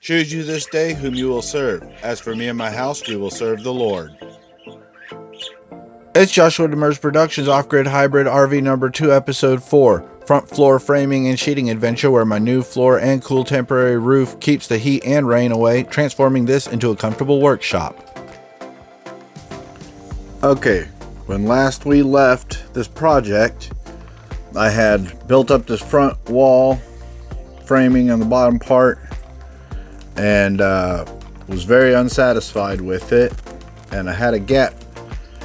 Choose you this day whom you will serve. As for me and my house, we will serve the Lord. It's Joshua Demers Productions Off-Grid Hybrid RV number 2, episode 4. Front floor framing and sheeting adventure where my new floor and cool temporary roof keeps the heat and rain away, transforming this into a comfortable workshop. Okay, when last we left this project, I had built up this front wall framing on the bottom part and was very unsatisfied with it, and I had a gap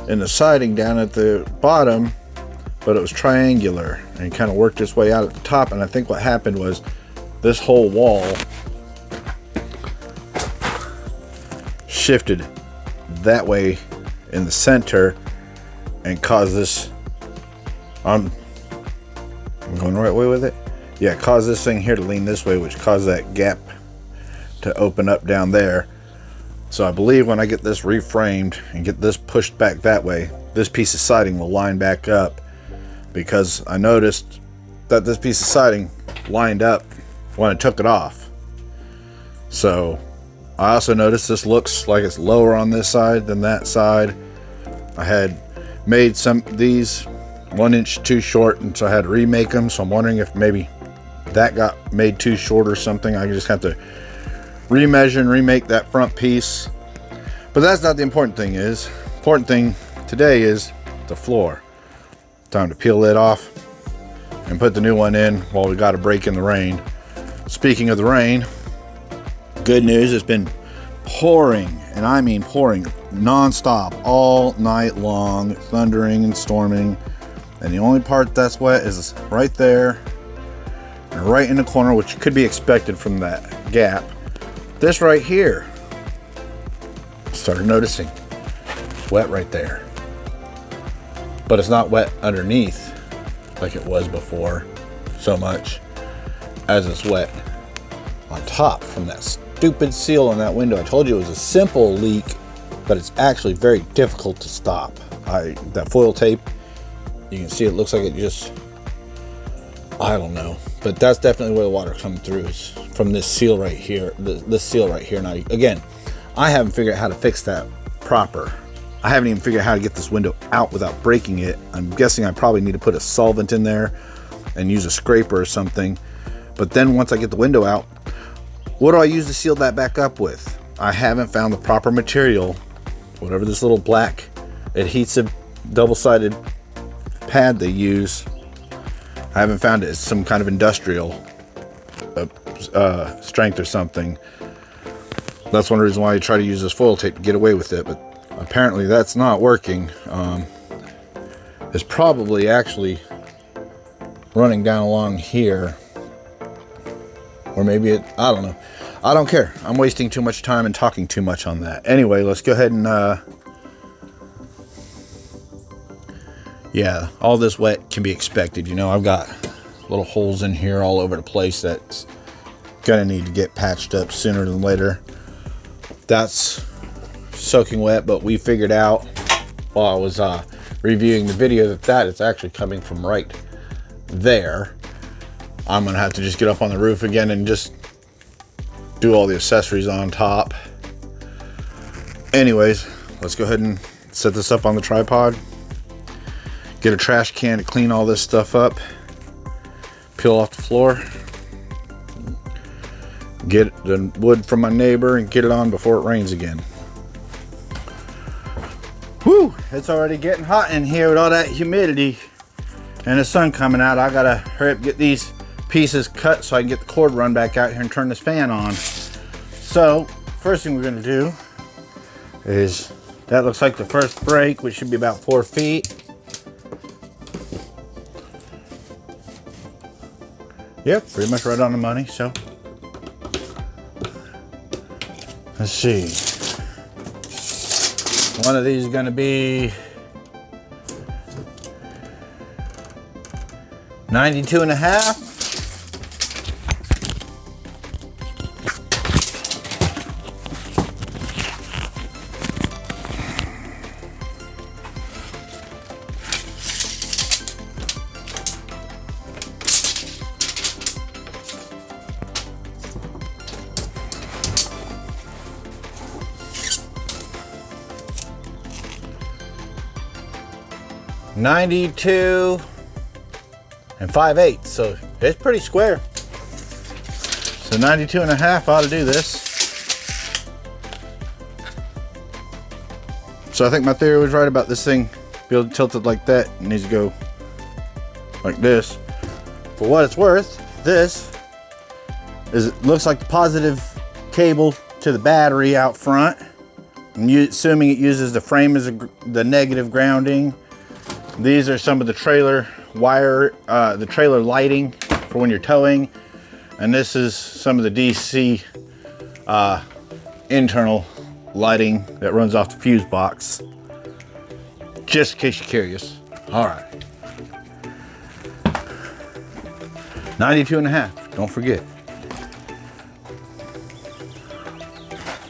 in the siding down at the bottom, but it was triangular and kind of worked its way out at the top. And I think what happened was this whole wall shifted that way in the center and caused this, I'm going the right way with it, yeah, caused this thing here to lean this way, which caused that gap to open up down there. So I believe when I get this reframed and get this pushed back that way, this piece of siding will line back up, because I noticed that this piece of siding lined up when I took it off. So I also noticed this looks like it's lower on this side than that side. I had made some of these 1 inch too short, and so I had to remake them. So I'm wondering if maybe that got made too short or something. I just have to remeasure and remake that front piece. But that's not the important thing. Important thing today is the floor. Time to peel it off and put the new one in while we got a break in the rain. Speaking of the rain, good news, it's been pouring, and I mean pouring non-stop all night long, thundering and storming, and the only part that's wet is right there and right in the corner, which could be expected from that gap. This right here, started noticing wet right there, but it's not wet underneath like it was before so much as it's wet on top from that stupid seal on that window. I told you it was a simple leak, but it's actually very difficult to stop. That foil tape, you can see it looks like it just, I don't know, but that's definitely where the water coming through, is from this seal right here. This seal right here. Now, again, I haven't figured out how to fix that proper. I haven't even figured out how to get this window out without breaking it. I'm guessing I probably need to put a solvent in there and use a scraper or something. But then once I get the window out, what do I use to seal that back up with? I haven't found the proper material. Whatever this little black adhesive double-sided pad they use, I haven't found it. It's some kind of industrial strength or something. That's one reason why I try to use this foil tape to get away with it, but apparently that's not working. It's probably actually running down along here, or maybe it, I don't know. I don't care. I'm wasting too much time and talking too much on that. Anyway, let's go ahead and yeah, all this wet can be expected. You know, I've got little holes in here all over the place that's gonna need to get patched up sooner than later. That's soaking wet, but we figured out while I was reviewing the video that it's actually coming from right there. I'm gonna have to just get up on the roof again and just do all the accessories on top. Anyways, let's go ahead and set this up on the tripod. Get a trash can to clean all this stuff up. Peel off the floor. Get the wood from my neighbor and get it on before it rains again. Whew, it's already getting hot in here with all that humidity and the sun coming out. I gotta hurry up, get these pieces cut so I can get the cord run back out here and turn this fan on. So, first thing we're gonna do is, that looks like the first break, which should be about 4 feet. Yep, pretty much right on the money. So let's see. One of these is going to be 92.5. 92 and 5/8, so it's pretty square. So 92 and a half ought to do this. So I think my theory was right about this thing being tilted like that. It needs to go like this. For what it's worth, this is, it looks like the positive cable to the battery out front. And assuming it uses the frame as the negative grounding. These are some of the trailer wire, the trailer lighting for when you're towing. And this is some of the DC internal lighting that runs off the fuse box. Just in case you're curious. All right. 92 and a half, don't forget.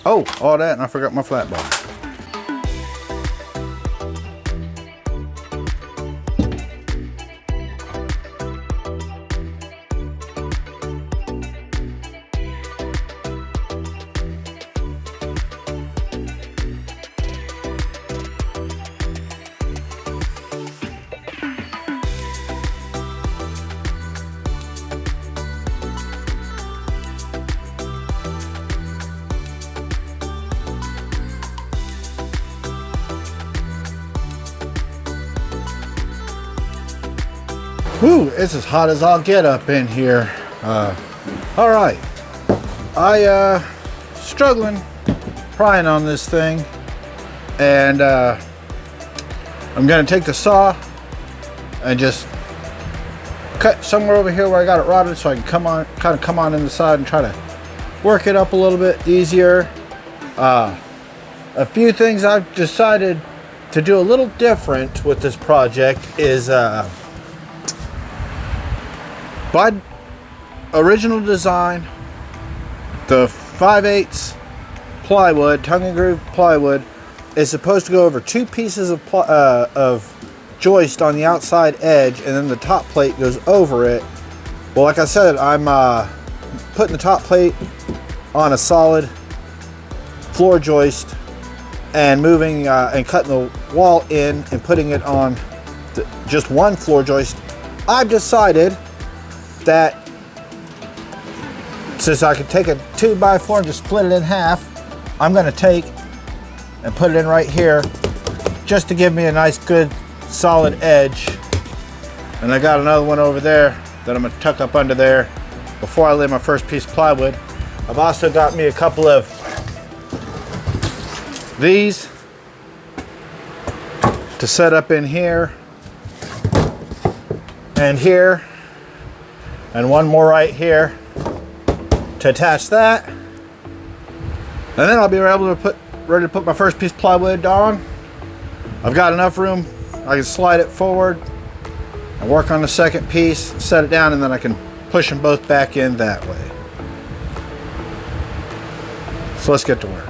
Oh, all that, and I forgot my flat bar. Whew, it's as hot as I'll get up in here. All right, struggling prying on this thing, and I'm gonna take the saw and just cut somewhere over here where I got it rotted, so I can come on in the side and try to work it up a little bit easier. A few things I've decided to do a little different with this project is by original design, the 5/8 plywood, tongue and groove plywood, is supposed to go over two pieces of joist on the outside edge, and then the top plate goes over it. Well, like I said, I'm putting the top plate on a solid floor joist and moving and cutting the wall in and putting it on just one floor joist. I've decided that since I could take a 2x4 and just split it in half, I'm going to take and put it in right here just to give me a nice good solid edge. And I got another one over there that I'm going to tuck up under there before I lay my first piece of plywood. I've also got me a couple of these to set up in here and here, and one more right here to attach that. And then I'll be ready to put my first piece of plywood on. I've got enough room, I can slide it forward and work on the second piece, set it down, and then I can push them both back in that way. So let's get to work.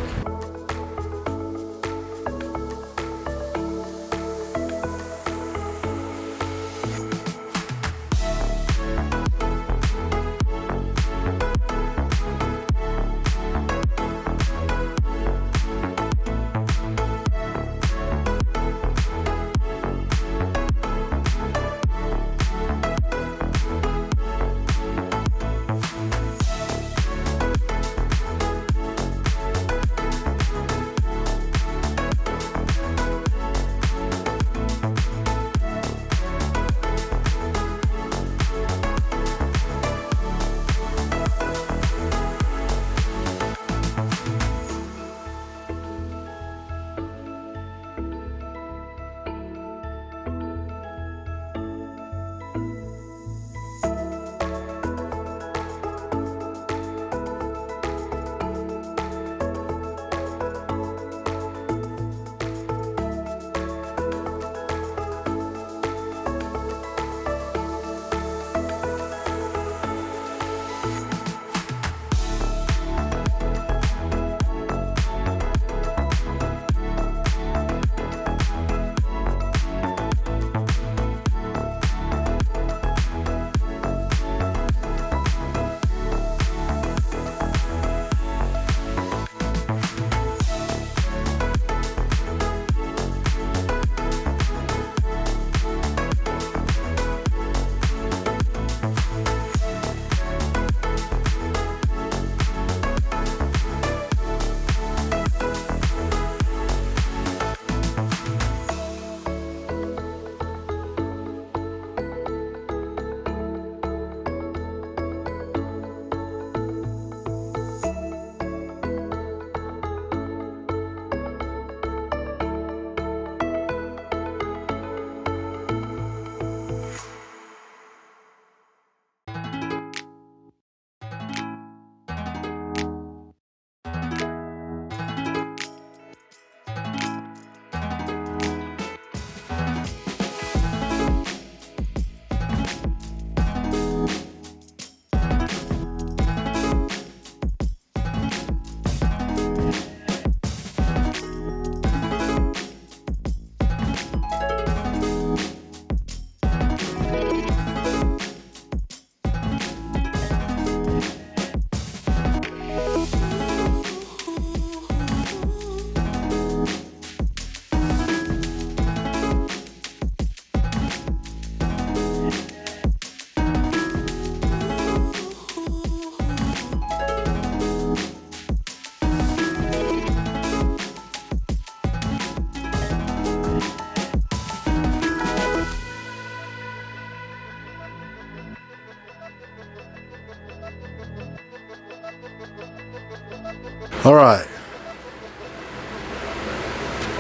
Alright,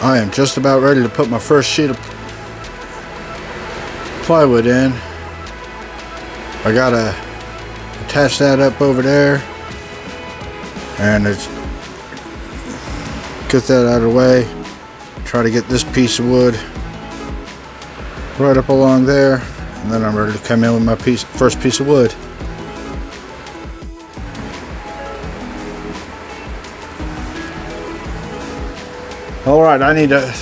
I am just about ready to put my first sheet of plywood in. I gotta attach that up over there and it's get that out of the way. Try to get this piece of wood right up along there, and then I'm ready to come in with my first piece of wood. Alright, I need to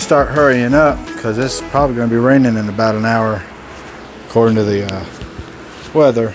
start hurrying up because it's probably going to be raining in about an hour according to the weather.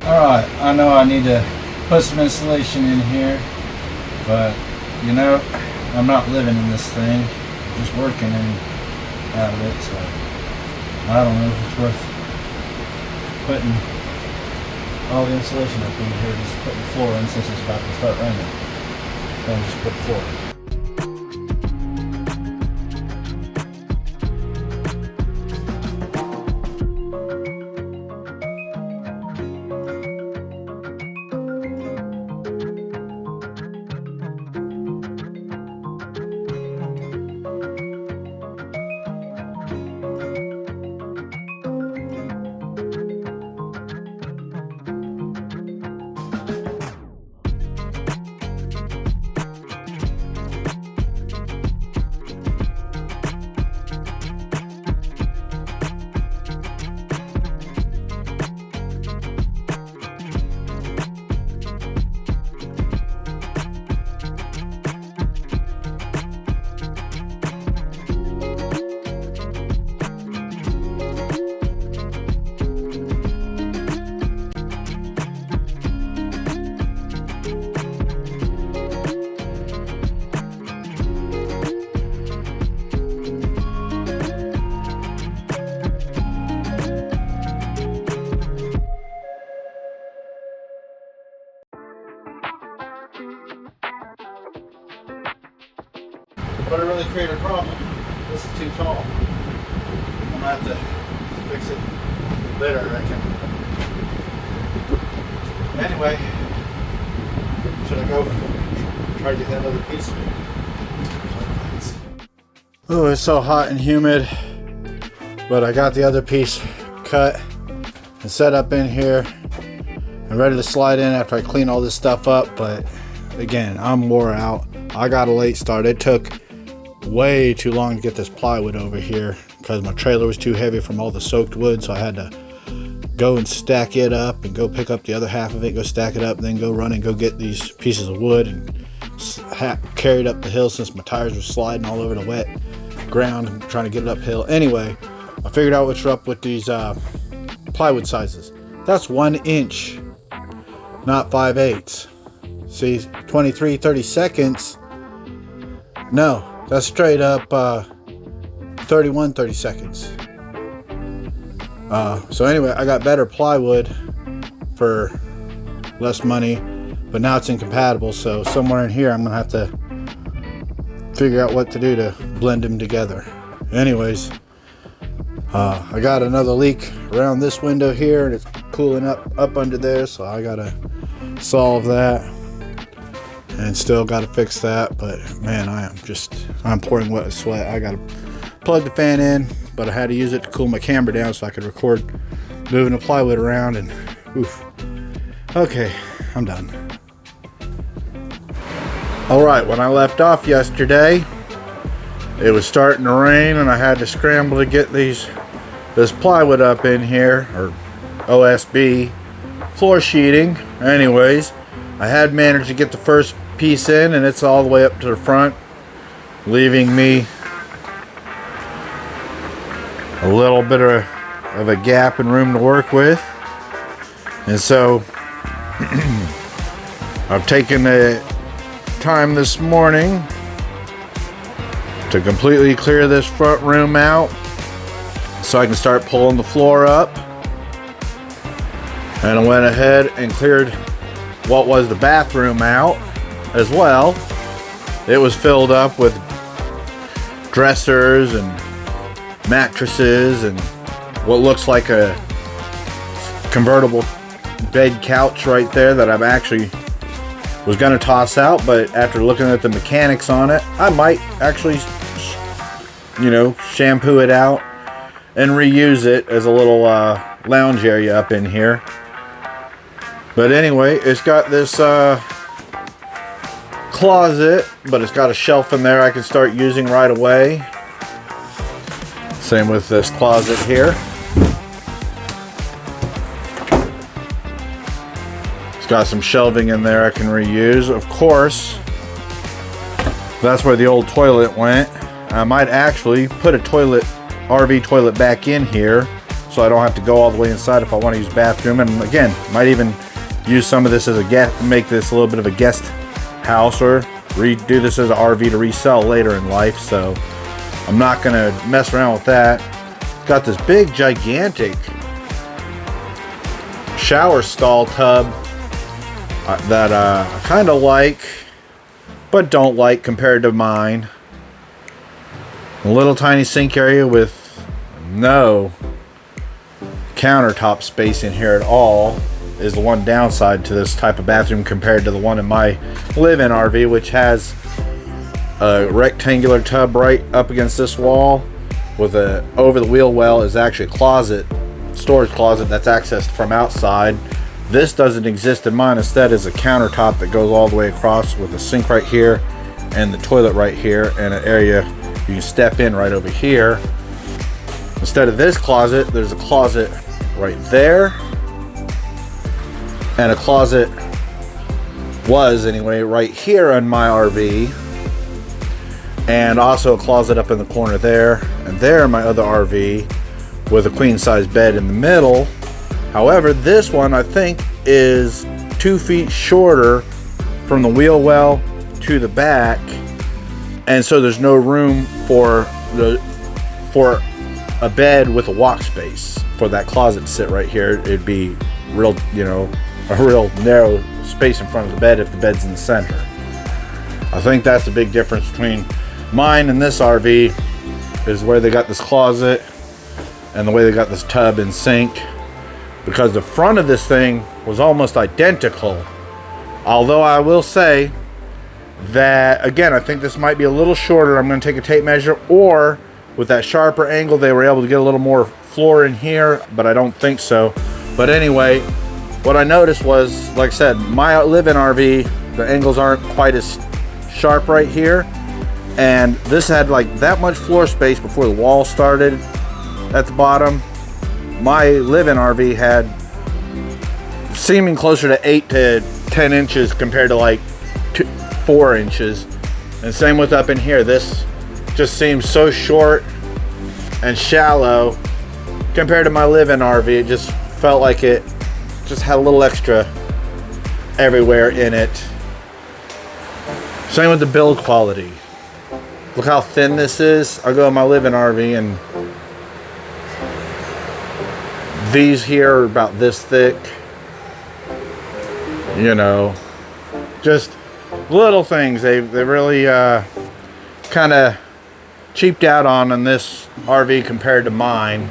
Alright, I know I need to put some insulation in here, but you know, I'm not living in this thing, I'm just working out of it, so I don't know if it's worth putting all the insulation up in here, just putting the floor in since it's about to start raining. Then just put the floor in. But it really created a problem. This is too tall. I'm gonna have to fix it later, I reckon. Anyway, should I go try to get that other piece? Oh, it's so hot and humid, but I got the other piece cut and set up in here and ready to slide in after I clean all this stuff up. But again, I'm wore out. I got a late start. It took way too long to get this plywood over here because my trailer was too heavy from all the soaked wood, so I had to go and stack it up and go pick up the other half of it, go stack it up, then go run and go get these pieces of wood and carry it up the hill since my tires were sliding all over the wet ground and trying to get it uphill. Anyway, I figured out what's up with these plywood sizes. That's 1 inch, not 5/8. See, 23/32. No, that's straight up 31/32. So anyway, I got better plywood for less money, but now it's incompatible. So somewhere in here, I'm gonna have to figure out what to do to blend them together. Anyways, I got another leak around this window here, and it's cooling up under there. So I gotta solve that. And still got to fix that, but man, I'm pouring wet with sweat. I got to plug the fan in, but I had to use it to cool my camera down so I could record moving the plywood around, and oof. Okay, I'm done. All right, when I left off yesterday, it was starting to rain and I had to scramble to get this plywood up in here, or OSB floor sheeting. Anyways, I had managed to get the first piece in, and it's all the way up to the front, leaving me a little bit of a gap and room to work with. And so I've taken the time this morning to completely clear this front room out so I can start pulling the floor up. And I went ahead and cleared what was the bathroom out as well. It was filled up with dressers and mattresses and what looks like a convertible bed couch right there that I'm actually was going to toss out, but after looking at the mechanics on it, I might actually, you know, shampoo it out and reuse it as a little lounge area up in here. But anyway, it's got this closet, but it's got a shelf in there I can start using right away. Same with this closet here. It's got some shelving in there I can reuse. Of course, that's where the old toilet went. I might actually put a RV toilet back in here so I don't have to go all the way inside if I want to use bathroom. And again, might even use some of this as a guest, make this a little bit of a guest house, or redo this as an RV to resell later in life. So I'm not gonna mess around with that. Got this big gigantic shower stall tub that I kind of like but don't like compared to mine. A little tiny sink area with no countertop space in here at all is the one downside to this type of bathroom compared to the one in my live-in RV, which has a rectangular tub right up against this wall with a over the wheel well is actually a closet, storage closet that's accessed from outside. This doesn't exist in mine. Instead is a countertop that goes all the way across with a sink right here and the toilet right here and an area you can step in right over here. Instead of this closet, there's a closet right there, and a closet was anyway right here on my RV, and also a closet up in the corner there, and there in my other RV with a queen size bed in the middle. However, this one I think is 2 feet shorter from the wheel well to the back, and so there's no room for a bed with a walk space for that closet to sit right here. It'd be real, you know, a real narrow space in front of the bed if the bed's in the center. I think that's the big difference between mine and this RV, is where they got this closet and the way they got this tub and sink, because the front of this thing was almost identical. Although I will say that, again, I think this might be a little shorter. I'm going to take a tape measure, or with that sharper angle they were able to get a little more floor in here, but I don't think so. But anyway, what I noticed was, like I said, my live-in RV, the angles aren't quite as sharp right here, and this had like that much floor space before the wall started at the bottom. My live-in RV had seeming closer to 8 to 10 inches compared to like 4 inches, and same with up in here. This just seems so short and shallow compared to my live-in RV. It just felt like it just had a little extra everywhere in it. Same with the build quality. Look how thin this is. I'll go in my live-in RV and these here are about this thick. You know, just little things they really kind of cheaped out on this RV compared to mine.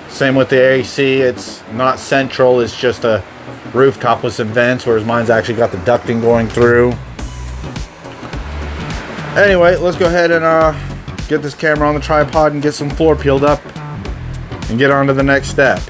Same with the AC. It's not central, it's just a rooftop with some vents, whereas mine's actually got the ducting going through. Anyway, let's go ahead and get this camera on the tripod and get some floor peeled up and get on to the next step.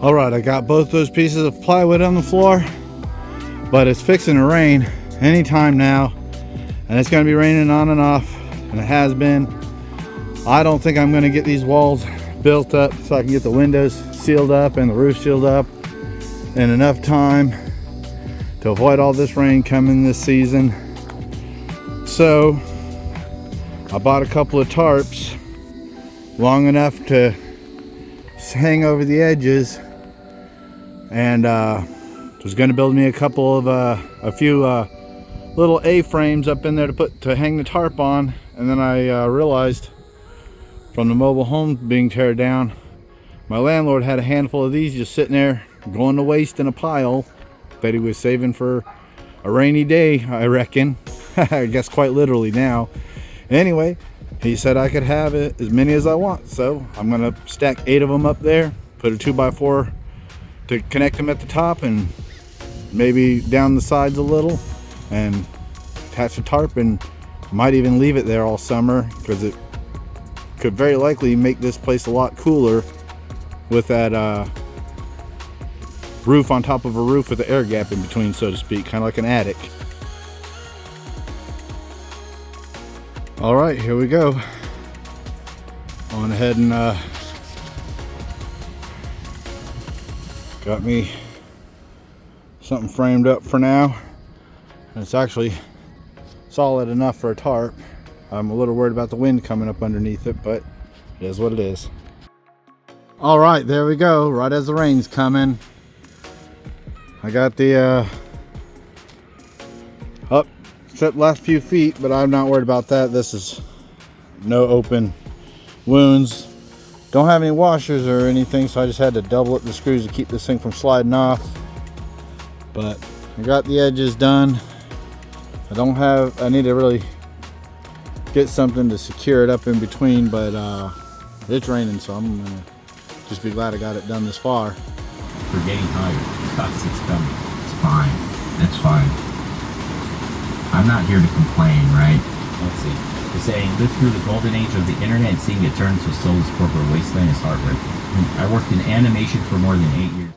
All right, I got both those pieces of plywood on the floor, but it's fixing to rain anytime now, and it's going to be raining on and off, and it has been. I don't think I'm going to get these walls built up so I can get the windows sealed up and the roof sealed up in enough time to avoid all this rain coming this season. So I bought a couple of tarps long enough to this hang over the edges, and was going to build me a couple of a few little A-frames up in there to hang the tarp on. And then I realized from the mobile home being teared down, my landlord had a handful of these just sitting there going to waste in a pile that he was saving for a rainy day, I reckon. I guess quite literally now. Anyway, he said I could have it as many as I want, so I'm gonna stack 8 of them up there, put a 2x4 to connect them at the top and maybe down the sides a little, and attach a tarp, and might even leave it there all summer because it could very likely make this place a lot cooler with that roof on top of a roof with the air gap in between, so to speak, kind of like an attic. All right, here we go. On ahead and got me something framed up for now. And it's actually solid enough for a tarp. I'm a little worried about the wind coming up underneath it, but it is what it is. All right, there we go. Right as the rain's coming, I got the up except last few feet, but I'm not worried about that. This is no open wounds. Don't have any washers or anything, so I just had to double up the screws to keep this thing from sliding off. But I got the edges done. I need to really get something to secure it up in between, but it's raining, so I'm gonna just be glad I got it done this far. We're getting higher. Cox, it's coming. It's fine. That's fine. I'm not here to complain, right? Let's see. You're saying live through the golden age of the internet and seeing it turn to a soulless corporate wasteland is heartbreaking. I worked in animation for more than 8 years.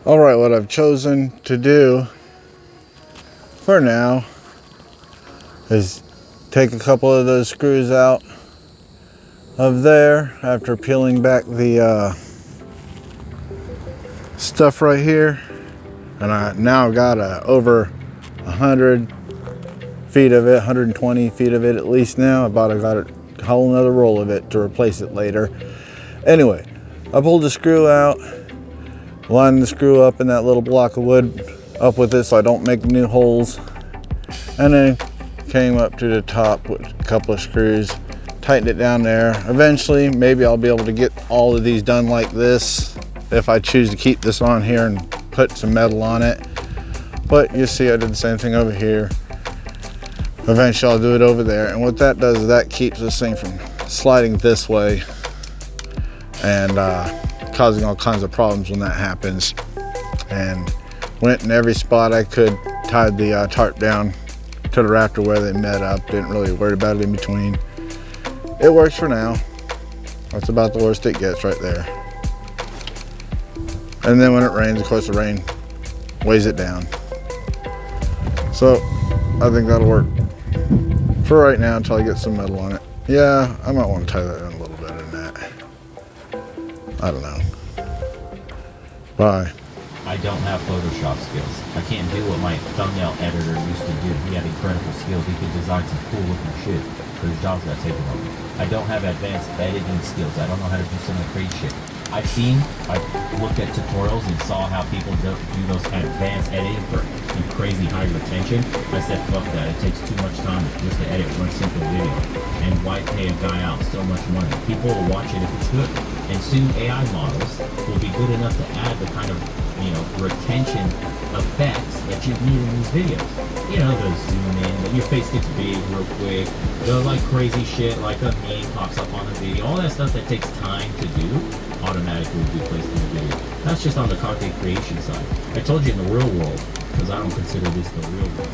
All right, what I've chosen to do for now is take a couple of those screws out of there after peeling back the stuff right here, and I now got over 100 feet of it, 120 feet of it at least now. I got a whole another roll of it to replace it later. Anyway, I pulled the screw out, lined the screw up in that little block of wood up with it so I don't make new holes, and then came up to the top with a couple of screws, tightened it down there. Eventually, maybe I'll be able to get all of these done like this if I choose to keep this on here and put some metal on it. But you see I did the same thing over here. Eventually I'll do it over there, and what that does is that keeps this thing from sliding this way and causing all kinds of problems when that happens. And went in every spot I could, tied the tarp down to the rafter where they met up. Didn't really worry about it in between. It works for now. That's about the worst it gets right there. And then when it rains, of course the rain weighs it down. So I think that'll work for right now until I get some metal on it. Yeah, I might want to tie that in a little better than that. I don't know. Bye. I don't have Photoshop skills. I can't do what my thumbnail editor used to do. He had incredible skills. He could design some cool looking shit, but his job's got taken over. I don't have advanced editing skills. I don't know how to do some of the crazy shit. I've looked at tutorials and saw how people do those kind of advanced editing for crazy high retention. I said, fuck that. It takes too much time just to edit one simple video. And why pay a guy out so much money? People will watch it if it's good. And soon AI models will be good enough to add the kind of, retention effects that you need in these videos. The zoom in, that your face gets big real quick, the like crazy shit, like a meme pops up on the video, all that stuff that takes time to do automatically will be placed in the video. That's just on the content creation side. I told you in the real world, because I don't consider this the real world.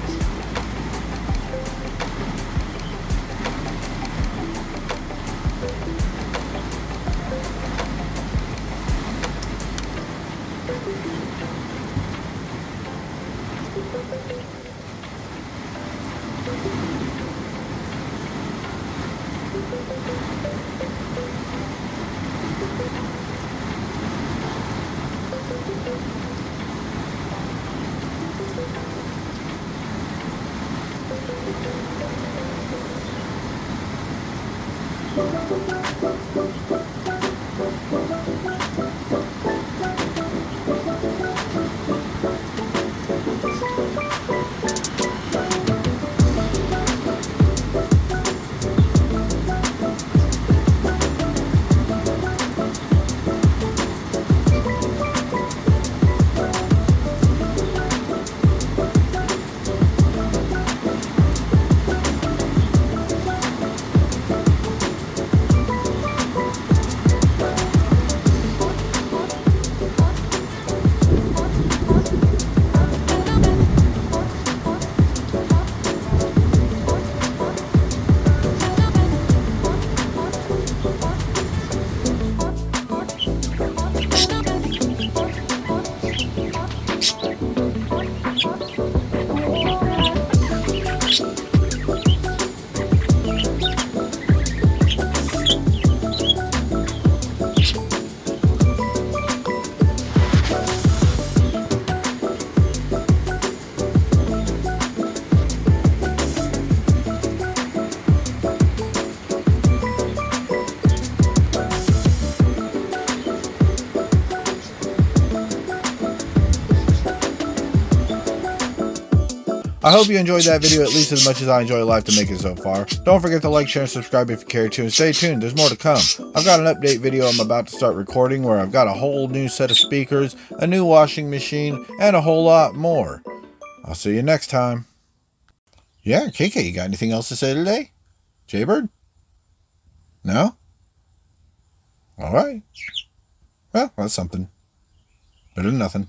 I hope you enjoyed that video at least as much as I enjoy life to make it so far. Don't forget to like, share, and subscribe if you care to, and stay tuned, there's more to come. I've got an update video I'm about to start recording where I've got a whole new set of speakers, a new washing machine, and a whole lot more. I'll see you next time. Yeah, KK, you got anything else to say today? Jaybird? No? Alright. Well, that's something. Better than nothing.